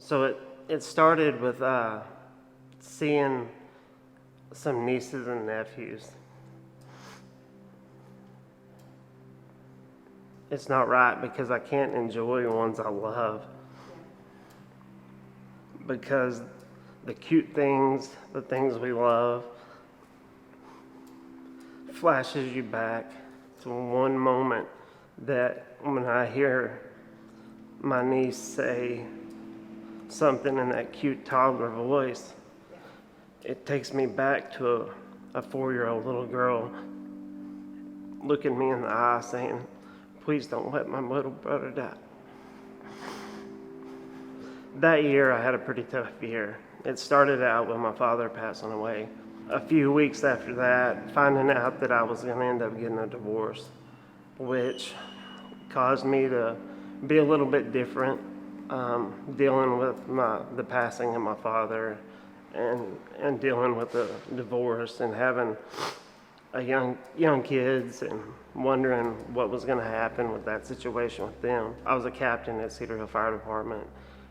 So it started with seeing some nieces and nephews. It's not right because I can't enjoy ones I love. Because the cute things, the things we love, flashes you back to one moment that when I hear my niece say something in that cute toddler voice, it takes me back to a 4-year-old little girl looking me in the eye saying, "Please don't let my little brother die." That year I had a pretty tough year. It started out with my father passing away. A few weeks after that, finding out that I was going to end up getting a divorce, which caused me to be a little bit different, dealing with the passing of my father and dealing with the divorce and having a young kids and wondering what was going to happen with that situation with them. I was a captain at Cedar Hill Fire Department,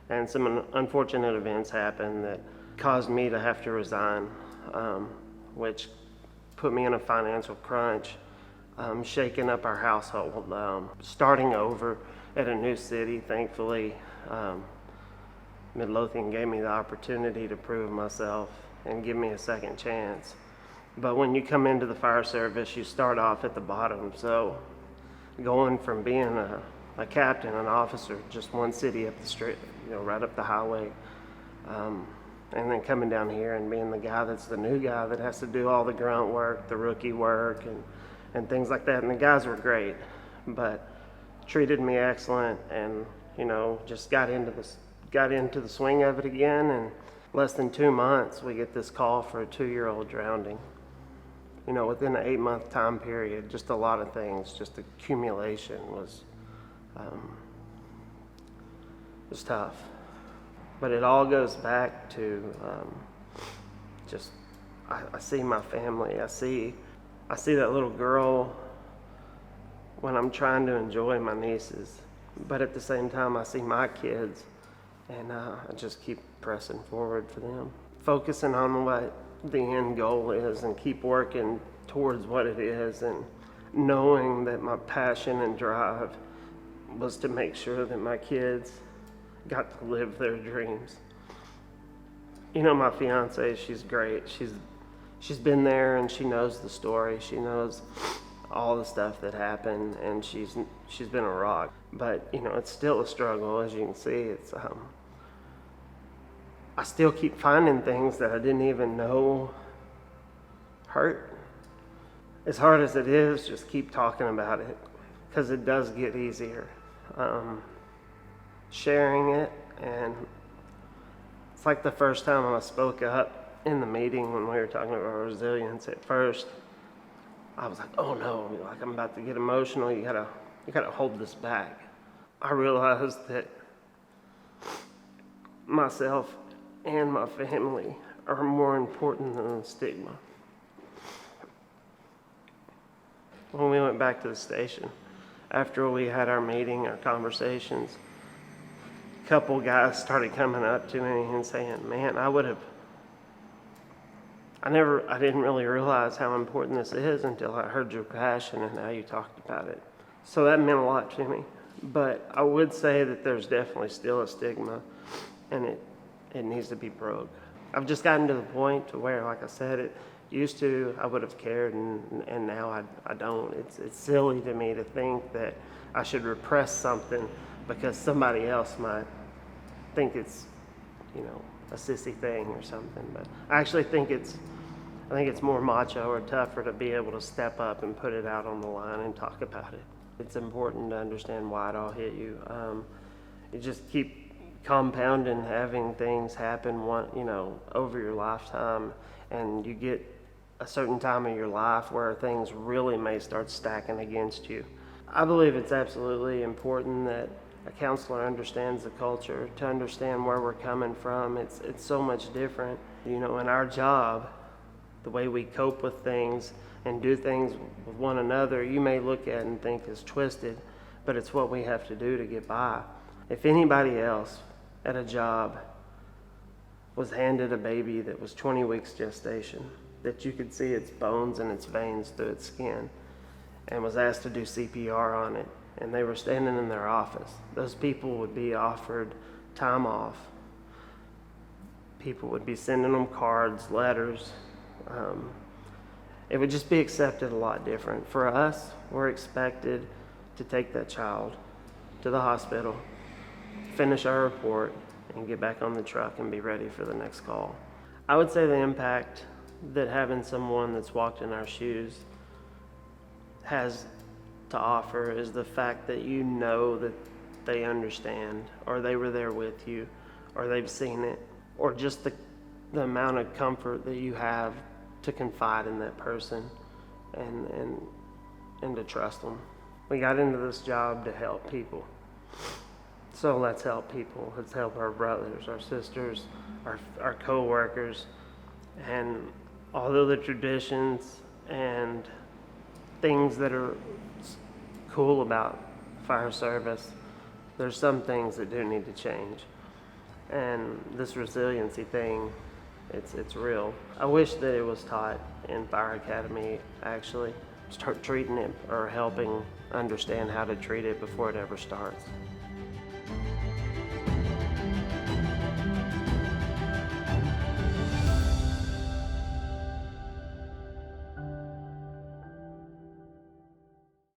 and some unfortunate events happened that caused me to have to resign, which put me in a financial crunch, shaking up our household, starting over at a new city. Thankfully, Midlothian gave me the opportunity to prove myself and give me a second chance. But when you come into the fire service, you start off at the bottom. So going from being a captain, an officer, just one city up the street, right up the highway, and then coming down here and being the guy that's the new guy that has to do all the grunt work, the rookie work, and things like that. And the guys were great, but treated me excellent, and just got into the swing of it again. And less than 2 months, we get this call for a 2-year-old drowning. Within an 8-month time period, just a lot of things, just accumulation was tough. But it all goes back to I see my family. I see that little girl when I'm trying to enjoy my nieces, but at the same time I see my kids, and I just keep pressing forward for them, focusing on what the end goal is and keep working towards what it is, and knowing that my passion and drive was to make sure that my kids got to live their dreams. My fiance, she's great. She's been there and she knows the story. She knows all the stuff that happened, and she's been a rock. But it's still a struggle, as you can see. It's I still keep finding things that I didn't even know hurt. As hard as it is, just keep talking about it, because it does get easier. Sharing it, and it's like the first time I spoke up in the meeting when we were talking about resilience. At first, I was like, "Oh no, I'm about to get emotional. You gotta hold this back." I realized that myself and my family are more important than the stigma. When we went back to the station, after we had our meeting, our conversations, a couple guys started coming up to me and saying, "Man, I didn't really realize how important this is until I heard your passion and how you talked about it." So that meant a lot to me. But I would say that there's definitely still a stigma, and it needs to be broke. I've just gotten to the point to where, like I said, it used to, I would have cared, and now I don't. It's silly to me to think that I should repress something because somebody else might think it's, a sissy thing or something. But I actually think it's more macho or tougher to be able to step up and put it out on the line and talk about it. It's important to understand why it all hit you. You just keep compounding, having things happen over your lifetime, and you get a certain time of your life where things really may start stacking against you. I believe it's absolutely important that a counselor understands the culture, to understand where we're coming from. It's so much different. In our job, the way we cope with things and do things with one another, you may look at and think is twisted, but it's what we have to do to get by. If anybody else at a job was handed a baby that was 20 weeks gestation, that you could see its bones and its veins through its skin, and was asked to do CPR on it, and they were standing in their office. Those people would be offered time off. People would be sending them cards, letters. It would just be accepted a lot different. For us, we're expected to take that child to the hospital, finish our report, and get back on the truck and be ready for the next call. I would say the impact that having someone that's walked in our shoes has to offer is the fact that you know that they understand, or they were there with you, or they've seen it, or just the amount of comfort that you have to confide in that person and to trust them. We got into this job to help people. So let's help people. Let's help our brothers, our sisters, our co-workers. And although the traditions and things that are cool about fire service, there's some things that do need to change. And this resiliency thing, it's real. I wish that it was taught in Fire Academy, actually. Start treating it or helping understand how to treat it before it ever starts.